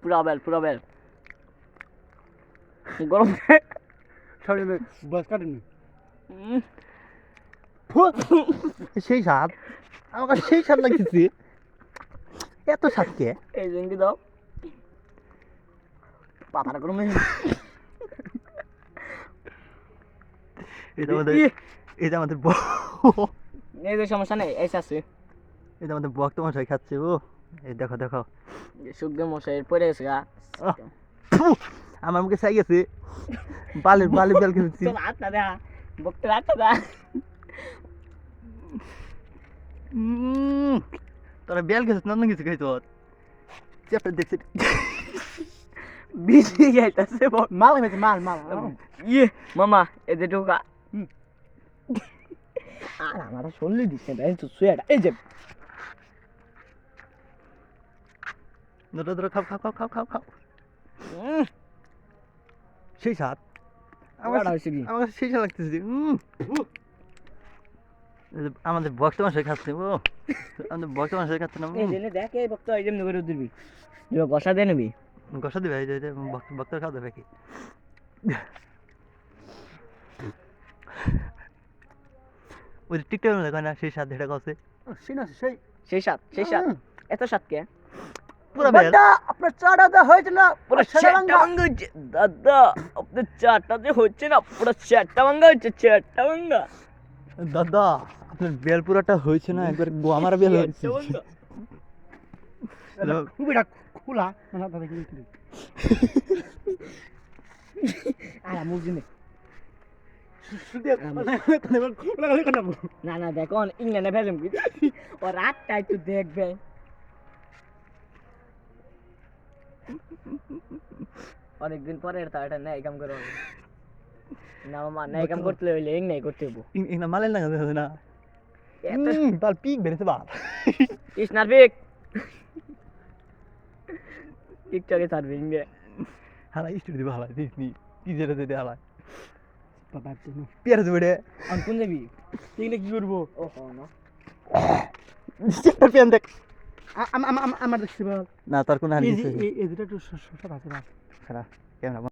পুরা বেল গরম sorry boss কাটেনি উম, সেই স্বাদ আমার সেই স্বাদ লাগতেছে এত স্বাদ কে এই জিঙ্গি দাও পাতাটা গরম হয়ে গেছে। এটা আমাদের এটা আমাদের এই যে সমস্যা নেই এই আছে এটা আমাদের বক্ত মশাই খাচ্ছে ও এই দেখো দেখো সুখদেব মশাই পড়ে গেছে গা ফু, আমার মুখে চাই গেছে বালির বালির বেল খেয়েছি তোর হাতটা দেখা বকতে হাতটা দেখা তোরা বেল খেয়েছিস নন্দন কিছু খাইছ চেপটা দেখছি বিজি যাইতাছে মাল খাইছে মাল মাল ইয়ে মামা এই যে ঢোকা আর আমার শুনলি দিচ্ছে না এই তো সুয়াটা এই যে ধরো ধরো খাও খাও খাও খাও খাও খাও সেই স্বাদ আমার পুরাটা হইছে কি? আমার সেই স্বাদ লাগতেছে আমাদের বক্ত মাসে খাচ্ছে ও আমাদের বক্ত মাসে খাচ্ছে না এই জেনে দেখ এই বক্ত এই যেমনি করে দিবি এবার গসা দিয়ে নিবি গোসা দিবে এই যে বক্তর খাওয়া দেবে কি ওই টিকটকের মধ্যে কয় না সেই স্বাদ এটা কছে সেই সাত এত সাত কে পুরো বেল আপনার চাটা দা হয়েছে না পুরো চারটা ভাঙ্গা হচ্ছে দাদা আপনার চারটা যে হচ্ছে না পুরো চারটা ভাঙ্গা হচ্ছে চারটা ভাঙ্গা দাদা আপনার বেল পুরাটা হয়েছে না একবার আমার বেল হয়েছে খুবই খোলা না দাদা কিন্তু আর আমুক দিনে না না দেখো ইংল্যান্ডে ফেলুম কি ও রাতটা একটু দেখবে অনেকদিন পরে এটা ন্যায় কাম করো না মামা ন্যায় কাম করতে হইলে এই ন্যায় করতে হবো ইংনা মালের না না এত তার পিক বেড়েছে বাপ কৃষ্ণার পিক টিকটকে ছাড়বে ইংরে হালা স্টুডিও দিবা হালা দিসনি কি যেটা দিতে হালা বাবা তুমি পেয়ার দেবে আমি কোন যাবি এগুলো কি করবো ও না পেন দেখ আমার দেখছি বল না তার কোন হানি এই যেটা একটু শশা আছে খারাপ ক্যামেরা